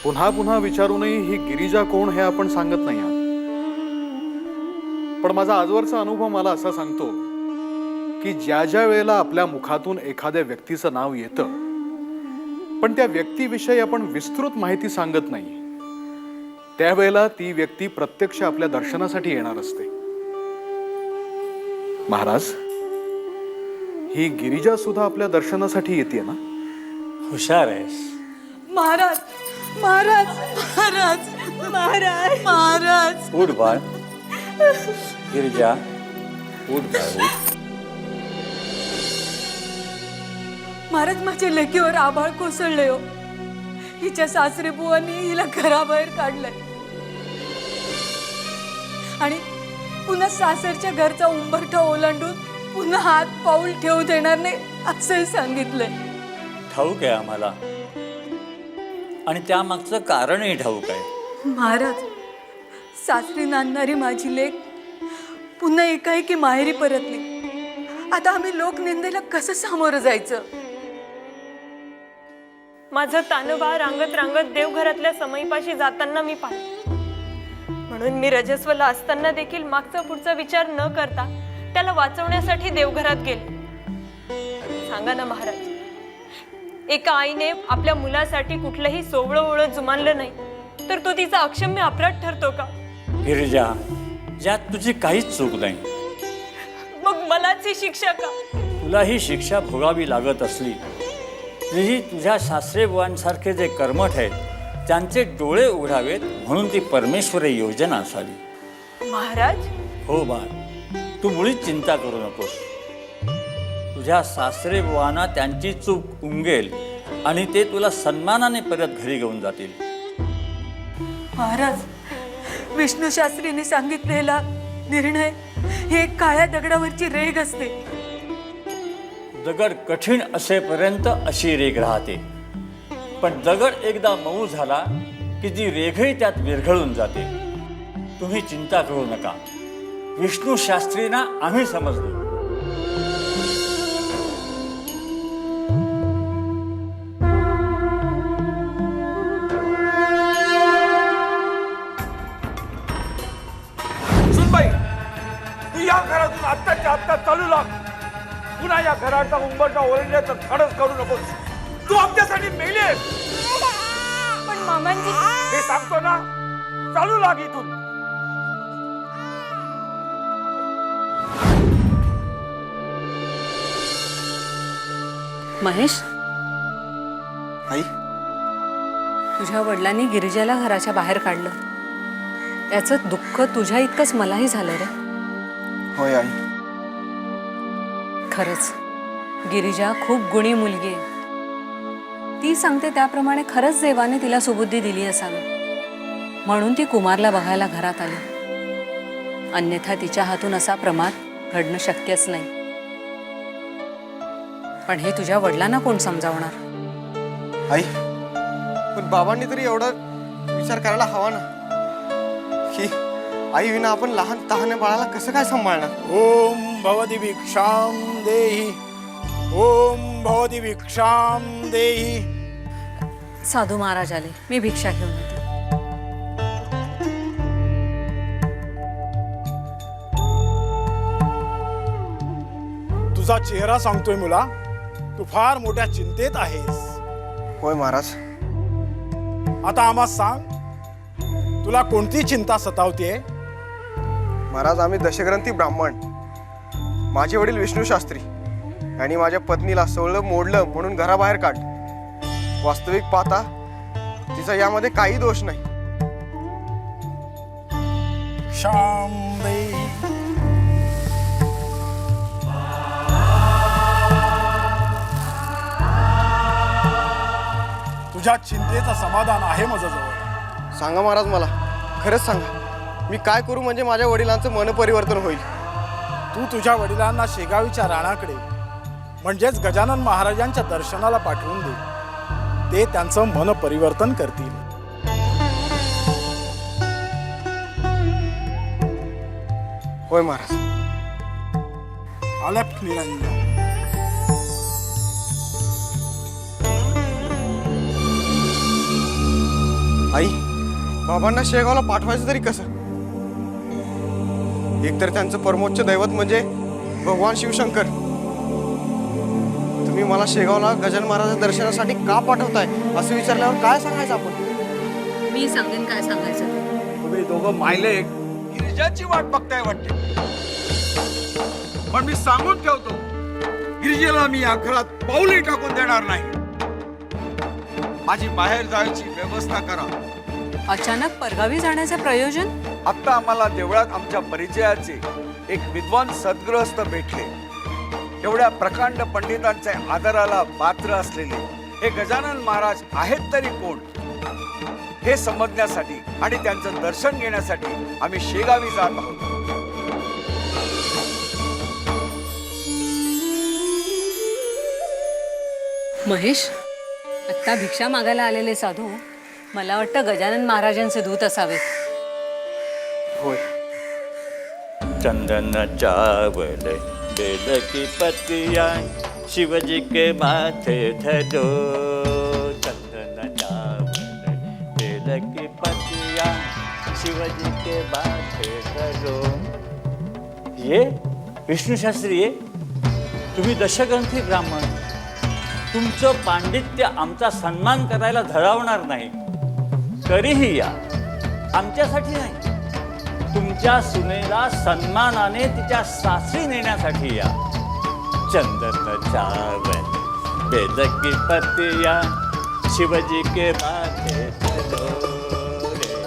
पुन्हा पुन्हा विचारूनही ही गिरिजा कोण हे आपण सांगत नाही आहात. पण माझा आजवरचा अनुभव मला असा सांगतो की ज्या ज्या वेळेला आपल्या मुखातून एखाद्या व्यक्तीचं नाव येतं पण त्या व्यक्तीविषयी आपण विस्तृत माहिती सांगत नाही, त्यावेळेला ती व्यक्ती प्रत्यक्ष आपल्या दर्शनासाठी येणार असते. महाराज, ही गिरिजा सुद्धा आपल्या दर्शनासाठी येते ना? हुशार आहेस महाराज. महाराज महाराज महाराज महाराज. उठ बाळ. गिरिजा उठ बाळ उठ. महाराज, माझ्या लेकीवर आभाळ कोसळले हो. हिच्या सासरे बुवांनी हिला घराबाहेर काढलंय आणि पुन्हा सासरच्या घरचा उंबरठा ओलांडून पुन्हा हात पाऊल ठेवू देणार नाही असंही सांगितलंय. ठाऊक आहे आम्हाला आणि त्यामागचं कारणही ठाऊक आहे. महाराज, सासरी नांदणारी माझी लेक पुन्हा एकाएकी माहेरी परतली. आता आम्ही लोकनिंदेला कसं सामोरं जायचं? माझं तानुबा रांगत रांगत देवघरातल्या समईपाशी जाताना मी पाहिलं. म्हणून मी रजस्वला असताना देखील मागचा पुढचा विचार न करता त्याला वाचवण्यासाठी देवघरात गेले. सांगा ना महाराज, एका आईने आपल्या मुलासाठी कुठलंही सोवळं ओळख जुमानलं नाही तर तो तिचा अक्षम्य अपराध ठरतो का? गिरिजा, यात तुझी काहीच चूक नाही. मग मलाच ही शिक्षा का? तुला ही शिक्षा भोगावी लागत असली तरीही तुझ्या सासरेबुवांसारखे जे कर्मठ आहेत त्यांचे डोळे उघडावेत म्हणून ती परमेश्वरी योजना असावी. महाराज, हो बाळ, तू मुळीच चिंता करू नकोस. तुझ्या सासरेबुवांना त्यांची चूक उमगेल आणि ते तुला सन्मानाने परत घरी घेऊन जातील. महाराज, विष्णू शास्त्रीने सांगितलेला निर्णय हे काळ्या दगडावरची रेघ असते. दगड कठीण असेपर्यंत अशी रेघ राहते, पण दगड एकदा मऊ झाला की ती रेघही त्यात विरघळून जाते. तुम्ही चिंता करू नका. विष्णू शास्त्रींना आम्ही समजलो. सुनबाई, तू या घरातून आत्ताच्या आत्ता चालू लाग. पुन्हा या घराचा उंबरठा ओरडण्याचं धाडस करू नकोस. तू आमच्यासाठी मेलेस. पण मामांजी, हे सांगतो ना, चालू लाग इथून. महेश, आई, तुझ्या वडिलांनी गिरिजाला घराच्या बाहेर काढलं. त्याचं दुःख तुझ्या इतकंच मलाही झालं रे. होय आई. खरंच गिरिजा खूप गुणी मुलगी आहे. ती सांगते त्याप्रमाणे खरंच देवाने तिला सुबुद्धी दिली असावी म्हणून ती कुमारला बघायला घरात आली. अन्यथा तिच्या हातून असा प्रमाद घडणं शक्यच नाही. पण हे तुझ्या वडिलांना कोण समजावणार? आई, पण बाबांनी तरी एवढा विचार करायला हवा ना की आई विना आपण लहान तहान बाळाला कसं काय सांभाळणार? ओम भवती भिक्षाम देहि. ओम भवती भिक्षाम देहि. साधू महाराज आले, मी भिक्षा घेऊन येते. तुझा चेहरा सांगतोय मुला, तू फार मोठ्या चिंतेत आहेस. होय महाराज. आता आम्हा सांग, तुला कोणती चिंता सतावते? महाराज, आम्ही दशग्रंथी ब्राह्मण. माझे वडील विष्णू शास्त्री आणि माझ्या पत्नीला सवळं मोडलं म्हणून घराबाहेर काढलं. वास्तविक पाहता तिचा यामध्ये काही दोष नाही. शाम देहि. तुझ्या चिंतेचं समाधान आहे माझ्याजवळ. सांगा महाराज, मला खरंच सांगा, मी काय करू म्हणजे माझ्या वडिलांचं मन परिवर्तन होईल? तू तुझ्या वडिलांना शेगावीच्या राणाकडे म्हणजेच गजानन महाराजांच्या दर्शनाला पाठवून दे. ते त्यांचं मन परिवर्तन करतील. होय महाराज. अलप निरंजन. आई, बाबांना शेगावला पाठवायचं तरी कसं? एकतर त्यांचं परमोच्च दैवत म्हणजे भगवान शिवशंकर. तुम्ही मला शेगावला गजानन महाराज दर्शनासाठी का पाठवताय असं विचारल्यावर काय सांगायचं आपण? मी सांगेन काय सांगायचं ते. तुम्ही दोघं मायले गिरिजाची वाट बघताय वाटते. पण मी सांगून ठेवतो, गिरिजेला मी या घरात पाऊलही टाकून देणार नाही. माझी बाहेर जायची व्यवस्था करा. अचानक परगावी जाण्याचे प्रयोजन? आता आम्हाला देवळात आमच्या परिचयाचे एक विद्वान सद्गृहस्थ भेटले. एवढ्या प्रकांड पंडितांच्या आदराला पात्र असलेले हे गजानन महाराज आहेत तरी कोण हे समजण्यासाठी आणि त्यांचं दर्शन घेण्यासाठी आम्ही शेगावी जात आहोत. महेश, आत्ता भिक्षा मागायला आलेले साधू मला वाटतं गजानन महाराजांचे दूत असावेत. होय. चंदन चावल बेल की पतिया शिवजी के माथे धरो. चंदन चावल बेल की पतिया शिवजी के माथे धरो. ये विष्णू शास्त्री ये, तुम्ही दशग्रंथी ब्राह्मण, तुमचं पांडित्य आमचा सन्मान करायला धरावणार नाही. तरीही या, आमच्यासाठी नाही, तुमच्या सुनेला सन्मानाने तिच्या सासरी नेण्यासाठी या. चंदन चावल बेल की पतिया शिवजी के माथे धरो रे.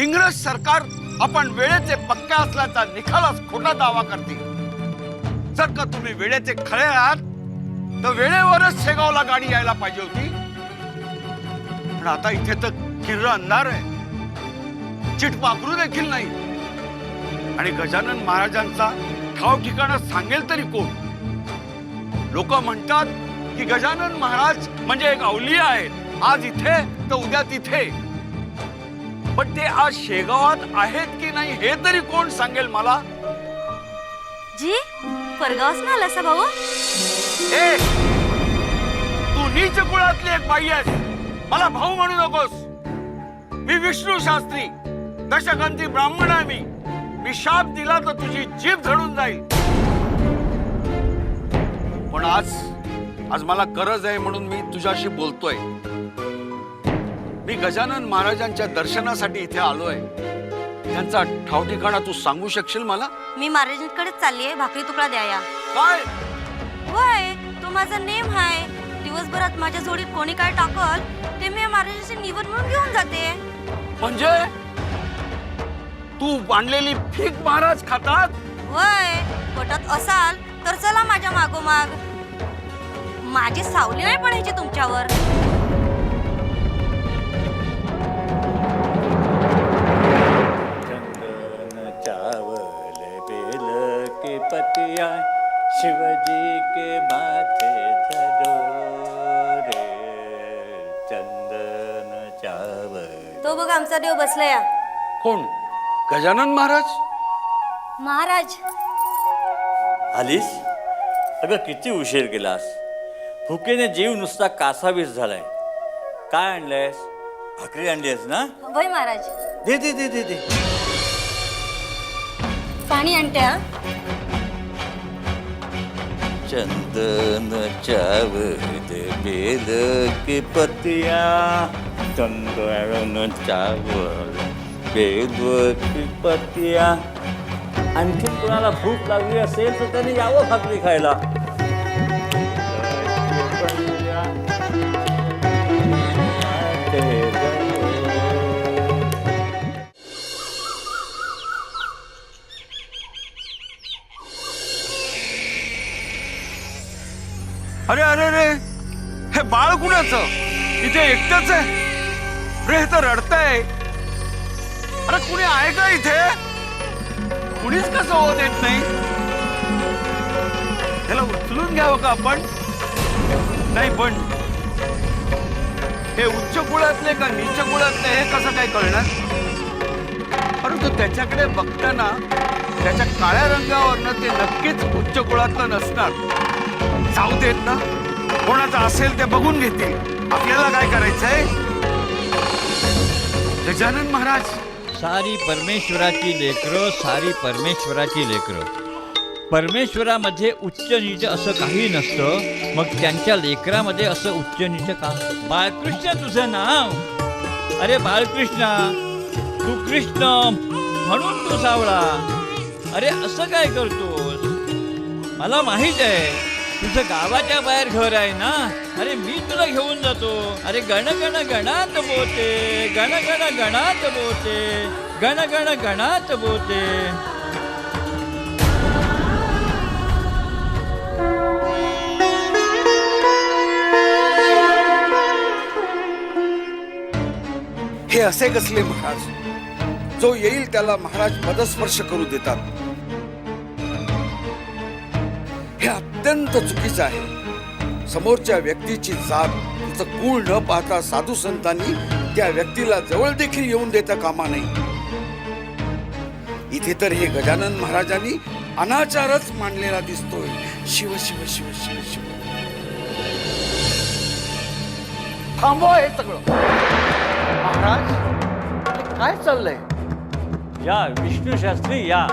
इंग्रज सरकार आपण वेळेचे पक्के असल्याचा निखालाच खोटा दावा करते. जर का तुम्ही वेळेचे खरे आहात तर वेळेवरच शेगावला गाडी यायला पाहिजे होती. पण आता इथे तर किर्र अंधार आहे, चिटपाखरू देखील नाही. आणि गजानन महाराजांचा ठाव ठिकाणा सांगेल तरी कोण? लोक म्हणतात की गजानन महाराज म्हणजे एक अवलिया आहे, आज इथे तर उद्या तिथे. पण ते आज शेगावात आहेत की नाही हे तरी कोण सांगेल मला? जी परगावस आला असा भाऊ. ए, तू नीच कुळातली एक बाई आहेस, मला भाऊ म्हणू नकोस. मी विष्णू शास्त्री, दशग्रंथी ब्राह्मण आहे. मी शाप दिला तर तुझी जीभ झडून जाईल. पण आज मला गरज आहे म्हणून मी तुझ्याशी बोलतोय. मी गजानन महाराजांच्या दर्शनासाठी इथे आलोय. त्यांचा ठाव ठिकाणा तू सांगू शकशील मला? मी महाराजांकडे चालली आहे, भाकरी तुकडा द्या या. काय? होय, तो माझा नेम आहे. दिवसभरात माझ्या जोडीत कोणी काय टाकल ते मी महाराजांचे निवड म्हणून घेऊन जाते. म्हणजे तू बांधलेली फीक महाराज खातात? होय, पोटात असाल तर चला माझ्या मागोमाग. माझी सावली नाही पडायची तुमच्यावर. पतिया शिवजी के माथे धरो रे. चंदन चावल. तो बघ आमचा देव बसला या. कोण? गजानन महाराज? महाराज आलीस? अगं किती उशीर केलास. भुकेने जीव नुसता कासावीस झालाय. काय आणलंयस? भाकरी आणलीस ना? होय महाराज. दे दे दे दे दे. पाणी आणते हा. चंदन चावल बेल की पतिया. चंदन चावल बेल की पतिया. आणखी कोणाला भूक लागली असेल तर त्याने यावं भाकरी खायला. अरे अरे रे, हे बाळ कुणाचं? इथे एकटंच आहे रे. हे तर रडतंय. अरे कुणी आहे का इथे? कुणीच कसं होत येत नाही. त्याला उचलून घ्यावं का आपण? नाही, पण हे उच्च कुळातले का नीच कुळातले हे कसं काय कळणार? परंतु त्याच्याकडे बघताना त्याच्या काळ्या रंगावर असल्यानं ते नक्कीच उच्च कुळातलं नसणार. जाऊ देत ना, कोणाचं असेल ते बघून घेतील. आपल्याला काय करायचंय? गजानन महाराज, सारी परमेश्वराची लेकरं, सारी परमेश्वराची लेकरं. परमेश्वरामध्ये उच्च नीच असं काही नसतं, मग त्यांच्या लेकरामध्ये असं उच्च नीच का? बाळकृष्ण तुझं नाव? अरे बाळकृष्णा, तू कृष्ण म्हणून तू सावळा. अरे असं काय करतोस? मला माहीत आहे तुझं गावाच्या बाहेर घर आहे ना. अरे मी तुला घेऊन जातो. अरे गण गण गणात बोते, गण गण गणात बोते, गण गण गणात बोते. हे असे कसले महाराज? जो येईल त्याला महाराज पदस्पर्श करू देतात. हे अत्यंत चुकीचं आहे. समोरच्या व्यक्तीची जात, तिचं कुळ न पाहता साधू संतांनी त्या व्यक्तीला जवळ देखील येऊन देता कामा नये. इथे तर हे गजानन महाराजांनी अनाचारच मांडलेला दिसतोय. शिव शिव शिव शिव शिव. थांबवा हे सगळं. महाराज, काय चाललंय? या विष्णू शास्त्री या.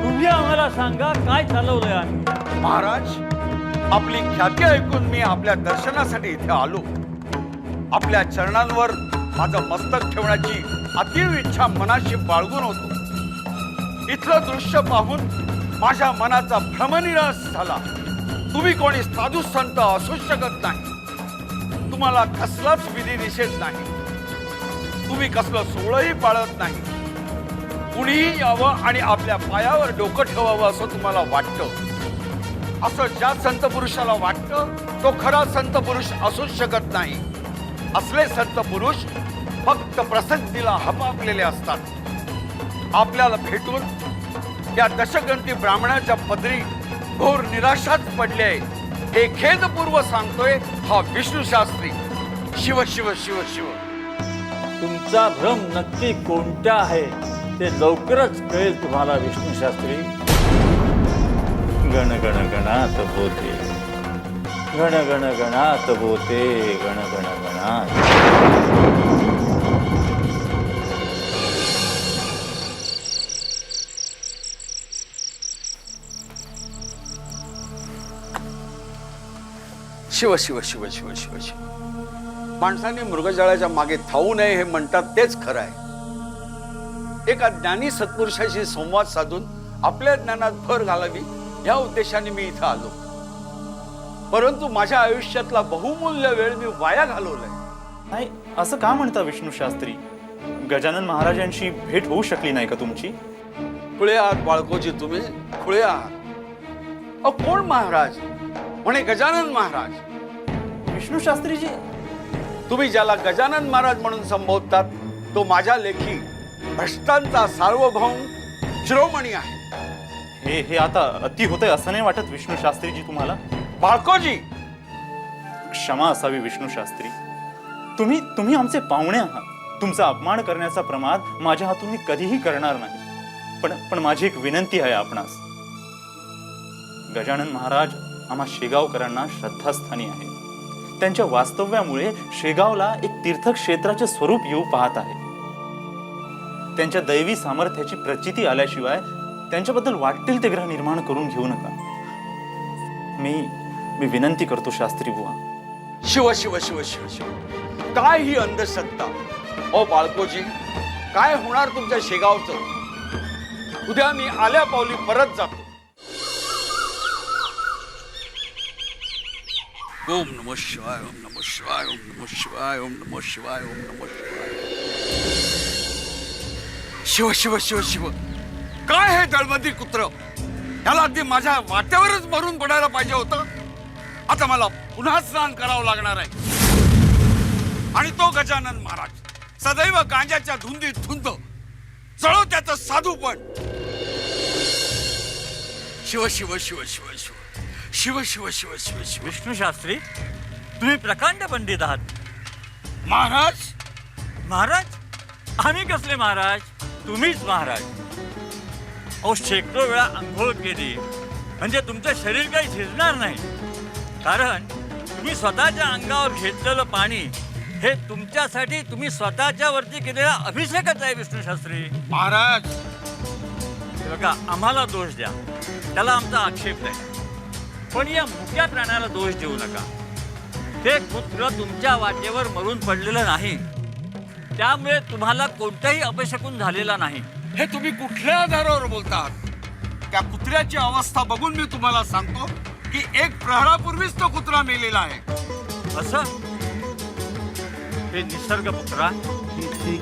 तुम्ही आम्हाला सांगा काय चालवलंय आम्ही. महाराज, आपली ख्याती ऐकून मी आपल्या दर्शनासाठी इथे आलो. आपल्या चरणांवर माझं मस्तक ठेवण्याची अतीव इच्छा मनाशी बाळगून होतो. इथलं दृश्य पाहून माझ्या मनाचा भ्रमनिरास झाला. तुम्ही कोणी साधू संत असू शकत नाही. तुम्हाला कसलाच विधी निषेध नाही. तुम्ही कसलं सोळंही पाळत नाही. कुणीही यावं आणि आपल्या पायावर डोकं ठेवावं असं तुम्हाला वाटतं. असं ज्या संत पुरुषाला वाटतं तो खरा संत पुरुष असूच शकत नाही. असले संत पुरुष फक्त प्रसिद्धीला हपापलेले असतात. आपल्याला भेटून या दशग्रंथी ब्राह्मणाच्या पदरी घोर निराशाच पडले हे खेदपूर्व सांगतोय हा विष्णू शास्त्री. शिव शिव शिव शिव. तुमचा भ्रम नक्की कोणता आहे ते लवकरच कळेल तुम्हाला विष्णू शास्त्री. गण गण गणात बोते, गण गण गणात बोते, गण गण गणात. शिव शिव शिव शिव शिव शिव. माणसाने मृगजळाच्या मागे धावू नये हे म्हणतात तेच खरं आहे. एका ज्ञानी सत्पुरुषाशी संवाद साधून आपल्या ज्ञानात भर घालावी या उद्देशाने मी इथं आलो. परंतु माझ्या आयुष्यातला बहुमूल्य वेळ मी वाया घालवलाय. नाही, असं का म्हणता विष्णू शास्त्री? गजानन महाराजांशी भेट होऊ शकली नाही का तुमची? खुळे आहात बाळकोजी, तुम्ही खुळे आहात. अहो, कोण महाराज म्हणे गजानन महाराज? विष्णू शास्त्रीजी, तुम्ही ज्याला गजानन महाराज म्हणून संबोधतात तो माझ्या लेखी भ्रष्टांचा सार्वभौम शिरोमणी आहे. हे आता अति होतंय असं नाही वाटत विष्णू शास्त्रीजी तुम्हाला? बाळकोजी, क्षमा असावी विष्णू शास्त्री. तुम्ही आमचे पाहुणे आहात. तुमचा अपमान करण्याचा प्रमाद माझ्या हातून मी कधीही करणार नाही. पण माझी एक विनंती आहे आपणास. गजानन महाराज आम्हा शेगावकरांना श्रद्धास्थानी आहे. त्यांच्या वास्तव्यामुळे शेगावला एक तीर्थक्षेत्राचे स्वरूप येऊ पाहत आहे. त्यांच्या दैवी सामर्थ्याची प्रचिती आल्याशिवाय त्यांच्याबद्दल वाटेल ते ग्रह निर्माण करून घेऊ नका. मी विनंती करतो शास्त्री बुवा. शिव शिव शिव शिव शिव. काय ही अंधश्रद्धा? ओ बाळकोजी, काय होणार तुमच्या शेगावचं? उद्या मी आल्या पावली परत जातो. ओम नमः शिवाय, ओम नमः शिवाय, ओम नमः शिवाय, ओम नमः शिवाय, ओम नमः शिवाय. शिव शिव शिव शिव. काय हे दळमती कुत्र? याला अगदी माझ्या वाट्यावरच भरून पडायला पाहिजे होतं. आता मला पुन्हा स्नान करावं लागणार आहे. आणि तो गजानन महाराज सदैव गांजाच्या धुंदीत धुंद चळो त्याचं साधूपण. शिव शिव शिव शिव शिव शिव शिव शिव शिव शिव. विष्णू शास्त्री, तुम्ही प्रकांड पंडित आहात. महाराज, महाराज? आम्ही कसले महाराज? तुम्हीच महाराज. अहो शेकडो वेळा आंघोळ केली म्हणजे तुमचं शरीर काही झिजणार नाही. कारण तुम्ही स्वतःच्या अंगावर घेतलेलं पाणी हे तुमच्यासाठी तुम्ही स्वतःच्या वरती केलेला अभिषेकच आहे विष्णू शास्त्री. महाराज हे बघा, आम्हाला दोष द्या, त्याला आमचा आक्षेप नाही, पण या मुक्या प्राण्याला दोष देऊ नका. ते पुत्र तुमच्या वाटेवर मरून पडलेलं नाही, त्यामुळे तुम्हाला कोणताही अपशकुन झालेला नाही. हे तुम्ही कुठल्या आधारावर बोलतात? त्या कुत्र्याची अवस्था बघून मी तुम्हाला सांगतो की 1 प्रहरापूर्वीच तो कुत्रा मेलेला आहे. असं हे निसर्ग पुत्रा किती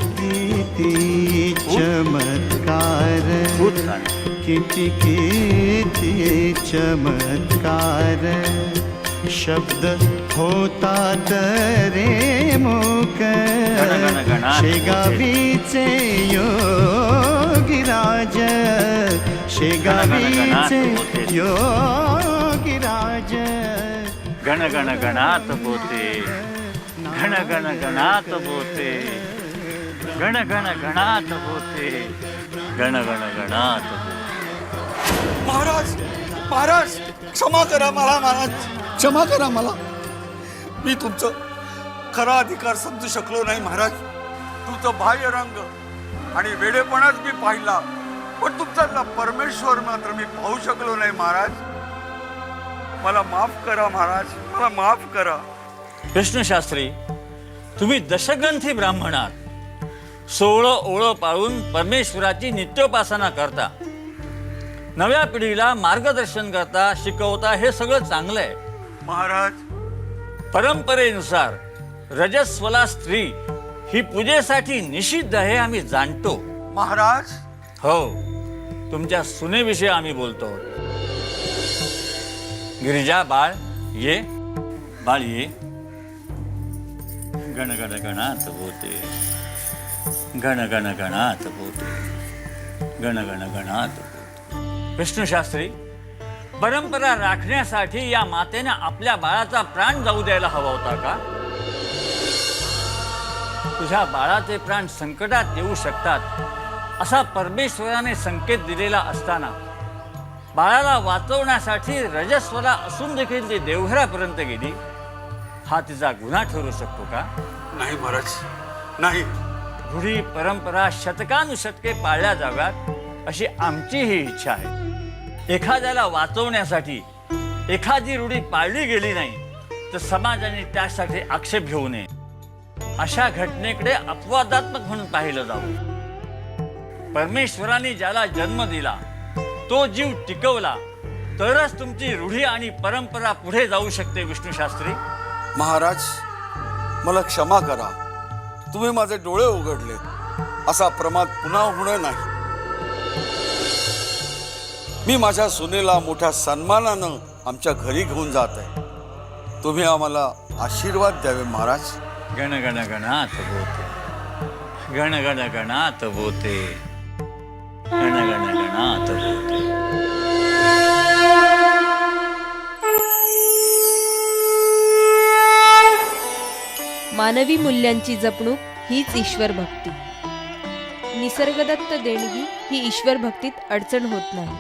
चमत्कार, भूत झालं. किती चमत्कार, शब्द होतात रे मूक, गण. शेगावीचे योगीराज, शेगावीचे योगीराज. गण गण गणात बोते, गण गण गणात बोते, गण गण गणात बोते, गण गण गणात बोते. महाराज महाराज क्षमा करा मला, महाराज क्षमा करा मला. मी तुमचं खरा अधिकार समजू शकलो नाही महाराज. तुमचं बाह्य रंग आणि वेडेपणाच मी पाहिला, पण तुमचा परमेश्वर मात्र मी पाहू शकलो नाही महाराज. मला माफ करा महाराज, मला माफ करा. विष्णू शास्त्री, तुम्ही दशग्रंथी ब्राह्मण आहात. 16 ओळं पाळून परमेश्वराची नित्योपासना करता, नव्या पिढीला मार्गदर्शन करता, शिकवता, हे सगळं चांगलं आहे. महाराज परंपरेनुसार रजस्वला स्त्री ही पूजेसाठी निषिद्ध आहे, आम्ही जाणतो. महाराज हो, तुमच्या सुनेविषयी आम्ही बोलतो. गिरिजा, बाळ ये, बाळ ये. गण गण गणात बोते, गण गण गणात बोते, गण गण गणात बोते. विष्णू शास्त्री, परंपरा राखण्यासाठी या मातेने आपल्या बाळाचा प्राण जाऊ द्यायला हवा होता का? तुझ्या बाळाचे प्राण संकटात येऊ शकतात असा परमेश्वराने संकेत दिलेला असताना बाळाला वाचवण्यासाठी रजस्वला असून देखील ती देवघरापर्यंत गेली, हा तिचा गुन्हा ठरू शकतो का? नाही महाराज, नाही. रूढी परंपरा शतकानुशतके पाळल्या जाव्यात अशी आमची ही इच्छा आहे. एखाद्याला वाचवण्यासाठी एखादी रूढी पाळली गेली नाही तर समाजाने त्यासाठी आक्षेप घेऊ नये. अशा घटनेकडे अपवादात्मक म्हणून पाहिलं जावं. परमेश्वराने ज्याला जन्म दिला तो जीव टिकवला तरच तुमची रूढी आणि परंपरा पुढे जाऊ शकते. विष्णू शास्त्री, महाराज मला क्षमा करा. तुम्ही माझे डोळे उघडले. असा प्रमाद पुन्हा होणार नाही. मी माझ्या सुनेला मोठ्या सन्मानानं आमच्या घरी घेऊन जात आहे. तुम्ही आम्हाला आशीर्वाद द्यावे महाराज. गण गण गणात बोते, गण गण गणात बोते, गण गण गणात बोते. मानवी मूल्यांची जपणूक हीच ईश्वर भक्ती. निसर्गदत्त देणगी ही ईश्वर भक्तीत अडचण होत नाही.